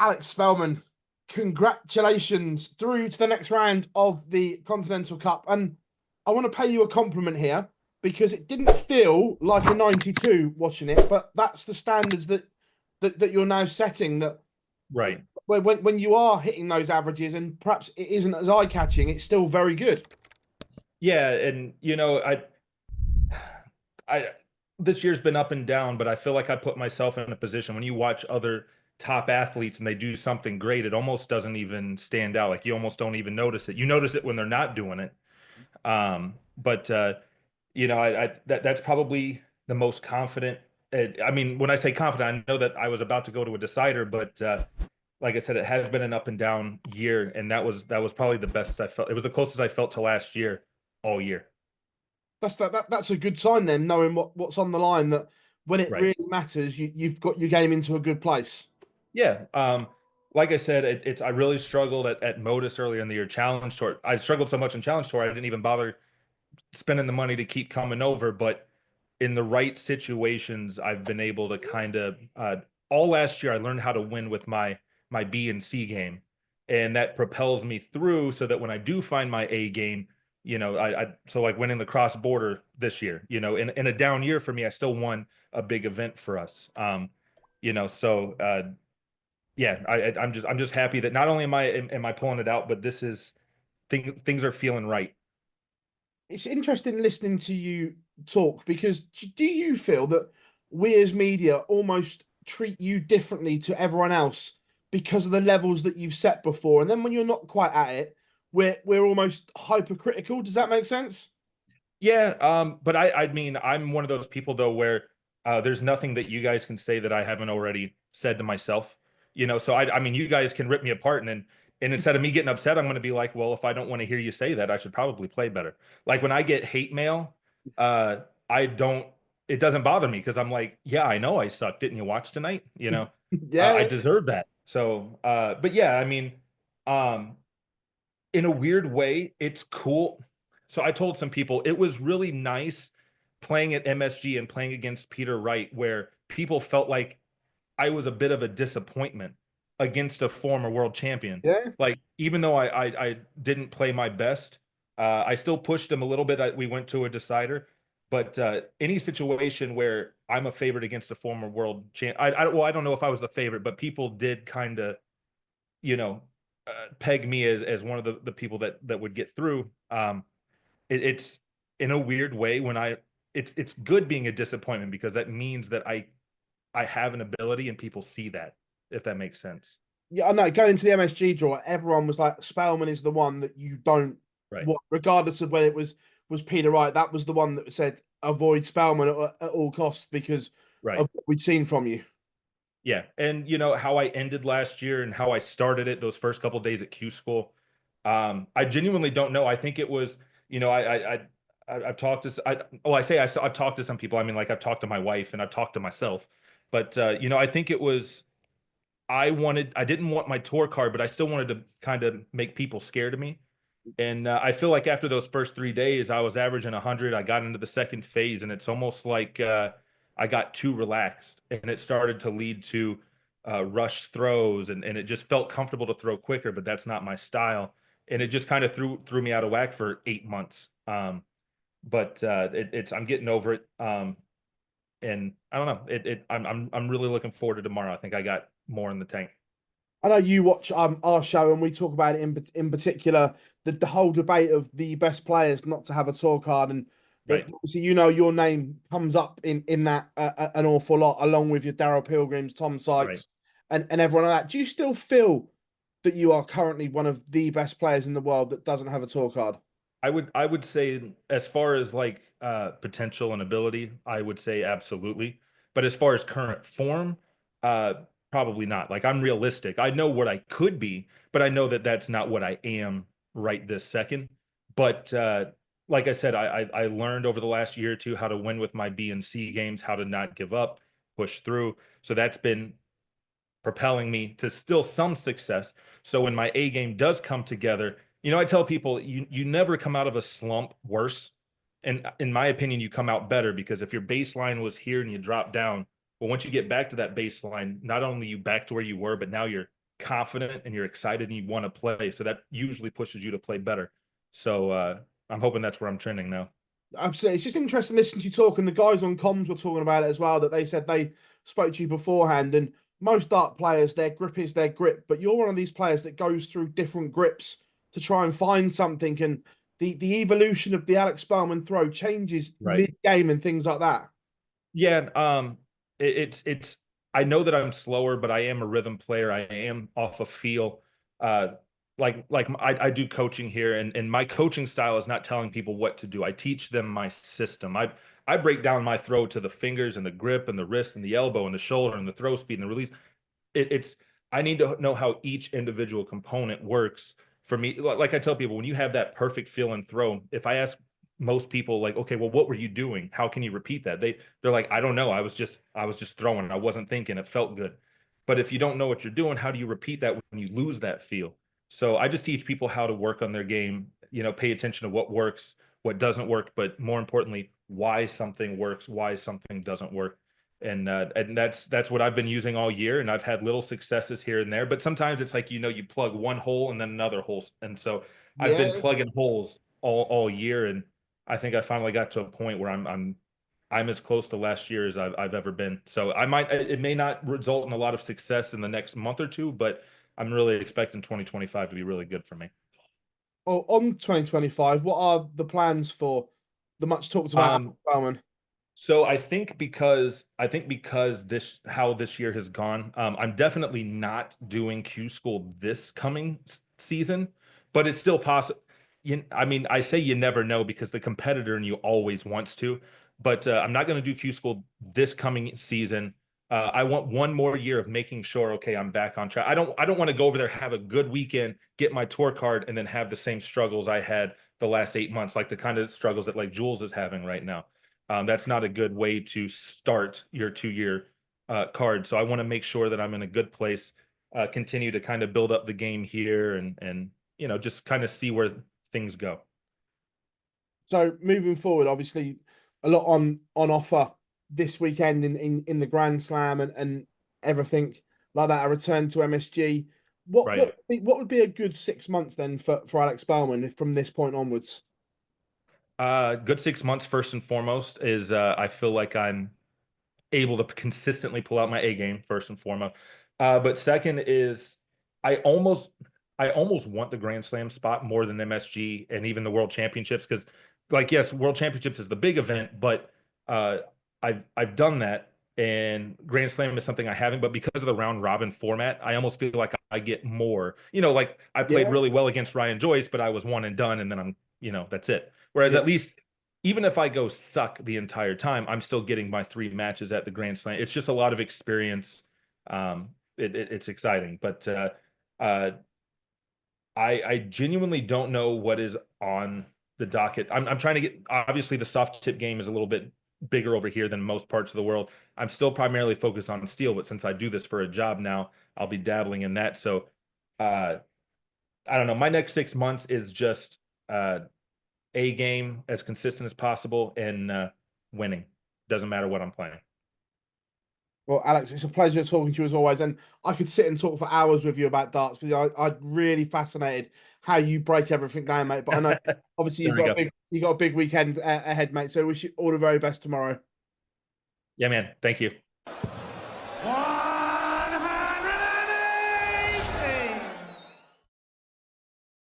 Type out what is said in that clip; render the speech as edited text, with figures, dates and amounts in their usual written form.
Alex Spellman, congratulations through to the next round of the Continental Cup. And I want to pay you a compliment here because it didn't feel like a 92 watching it, but that's the standards that you're now setting. That Right. when you are hitting those averages, and perhaps it isn't as eye catching, it's still very good. Yeah, and I this year's been up and down, but I feel like I put myself in a position when you watch other top athletes and they do something great, it almost doesn't even stand out. Like you almost don't even notice it. You notice it when they're not doing it. But that's probably the most confident. I mean, when I say confident, I know that I was about to go to a decider, but like I said, it has been an up and down year, and that was probably the best I felt. It was the closest I felt to last year all year. That's a good sign then, knowing what's on the line. That when it Right. really matters, you've got your game into a good place. Yeah. Like I said, it's I really struggled at Modus earlier in the year. Challenge Tour. I struggled so much in Challenge Tour, I didn't even bother spending the money to keep coming over. But in the right situations, I've been able to kind of all last year I learned how to win with my B and C game. And that propels me through so that when I do find my A game, I so like winning the cross border this year, in a down year for me, I still won a big event for us. So yeah, I'm just happy that not only am I pulling it out, but this is things are feeling right. It's interesting listening to you talk because do you feel that we as media almost treat you differently to everyone else because of the levels that you've set before, and then when you're not quite at it, we're almost hypercritical? Does that make sense? Yeah, but I mean, I'm one of those people though where there's nothing that you guys can say that I haven't already said to myself. So I mean, you guys can rip me apart and instead of me getting upset, I'm going to be like, well, if I don't want to hear you say that, I should probably play better. Like when I get hate mail, I don't, it doesn't bother me because I'm like, yeah, I know I suck. Didn't you watch tonight? I Yeah, deserve that. So, but yeah, I mean, um, in a weird way, it's cool. So I told some people it was really nice playing at MSG and playing against Peter Wright, where people felt like I was a bit of a disappointment against a former world champion. yeah. Like, even though I didn't play my best, I still pushed him a little bit. We went to a decider, but any situation where I'm a favorite against a former world champ, well, I don't know if I was the favorite, but people did kind of you know, peg me as one of the people that would get through. It's in a weird way when it's good being a disappointment because that means that I have an ability and people see that, if that makes sense. Yeah, I know. Going into the MSG draw, everyone was like, Spellman is the one that you don't Right. want, regardless of whether it was Peter Wright. That was the one that said avoid Spellman at all costs because Right. of what we'd seen from you. Yeah. And how I ended last year and how I started it those first couple days at Q school. I genuinely don't know. I think it was, I've talked to, I've talked to some people. I mean, like I've talked to my wife and I've talked to myself, but I think it was I didn't want my tour card, but I still wanted to kind of make people scared of me. And I feel like after those first 3 days, I was averaging 100. I got into the second phase, and it's almost like I got too relaxed, and it started to lead to rushed throws, and it just felt comfortable to throw quicker, but that's not my style, and it just kind of threw me out of whack for 8 months. But it's I'm getting over it, and I don't know. I'm really looking forward to tomorrow. I think I got more in the tank. I know you watch our show and we talk about it in particular the whole debate of the best players not to have a tour card, and it Right. obviously your name comes up in that an awful lot along with your Daryl Pilgrims, Tom Right. Sykes, and everyone like that. Do you still feel that you are currently one of the best players in the world that doesn't have a tour card? I would say as far as like potential and ability, I would say absolutely. But as far as current form, uh probably not. Like I'm realistic. I know what I could be, but I know that that's not what I am right this second. But like I said, I learned over the last year or two how to win with my B and C games, how to not give up, push through. So that's been propelling me to still some success. So when my A game does come together, I tell people you never come out of a slump worse. And in my opinion, you come out better because if your baseline was here and you drop down, well, once you get back to that baseline, not only you back to where you were, but now you're confident and you're excited and you want to play. So that usually pushes you to play better. So I'm hoping that's where I'm trending now. Absolutely. It's just interesting listening to you talk, and the guys on comms were talking about it as well, that they said they spoke to you beforehand. And most dart players, their grip is their grip, but you're one of these players that goes through different grips to try and find something. And the evolution of the Alex Spellman throw changes Right. mid-game and things like that. Yeah, it's I know that I'm slower, but I am a rhythm player. I am off a feel. Uh I do coaching here, and my coaching style is not telling people what to do. I teach them my system. I break down my throw to the fingers and the grip and the wrist and the elbow and the shoulder and the throw speed and the release. It's I need to know how each individual component works for me. Like I tell people, when you have that perfect feel and throw, if I ask most people like, okay, well, what were you doing? How can you repeat that? They're like, I don't know. I was just throwing. I wasn't thinking. It felt good. But if you don't know what you're doing, how do you repeat that when you lose that feel? So I just teach people how to work on their game, pay attention to what works, what doesn't work, but more importantly, why something works, why something doesn't work. And that's what I've been using all year, and I've had little successes here and there. But sometimes it's like you plug one hole and then another hole, and so I've been Yeah. plugging holes all year, and I think I finally got to a point where I'm as close to last year as I've ever been. So it may not result in a lot of success in the next month or two, but I'm really expecting 2025 to be really good for me. Well, on 2025, what are the plans for the much talked about Alex Um, Spellman? So I think because this year has gone, I'm definitely not doing Q school this coming season, but it's still possible. I mean, I say you never know because the competitor in you always wants to, but I'm not going to do Q school this coming season. I want one more year of making sure, okay, I'm back on track. I don't want to go over there, have a good weekend, get my tour card, and then have the same struggles I had the last 8 months, like the kind of struggles that like Jules is having right now. That's not a good way to start your 2 year card. So I want to make sure that I'm in a good place, continue to kind of build up the game here, and just kind of see where things go. So moving forward, obviously, a lot on offer this weekend in the Grand Slam and everything like that. A return to MSG. What Right. what what would be a good 6 months then for Alex Spellman from this point onwards? Good 6 months first and foremost is I feel like I'm able to consistently pull out my A game first and foremost. But second is I almost I almost want the Grand Slam spot more than MSG and even the World Championships because, like, yes, World Championships is the big event, but uh, I've done that, and Grand Slam is something I haven't. But because of the round robin format, I almost feel like I get more. Like I played Yeah, really well against Ryan Joyce, but I was one and done, and then that's it. Whereas yeah. at least even if I go suck the entire time, I'm still getting my 3 matches at the Grand Slam. It's just a lot of experience. It's exciting, but uh, I genuinely don't know what is on the docket. I'm trying to get. Obviously, the soft tip game is a little bit bigger over here than most parts of the world. I'm still primarily focused on steel, but since I do this for a job now, I'll be dabbling in that. So uh, I don't know. My next 6 months is just a game as consistent as possible and winning. Doesn't matter what I'm playing. Well, Alex, it's a pleasure talking to you as always, and I could sit and talk for hours with you about darts because I'm really fascinated how you break everything down, mate. But I know obviously There we go. you've got a big weekend ahead, mate. So wish you all the very best tomorrow. Yeah, man. Thank you.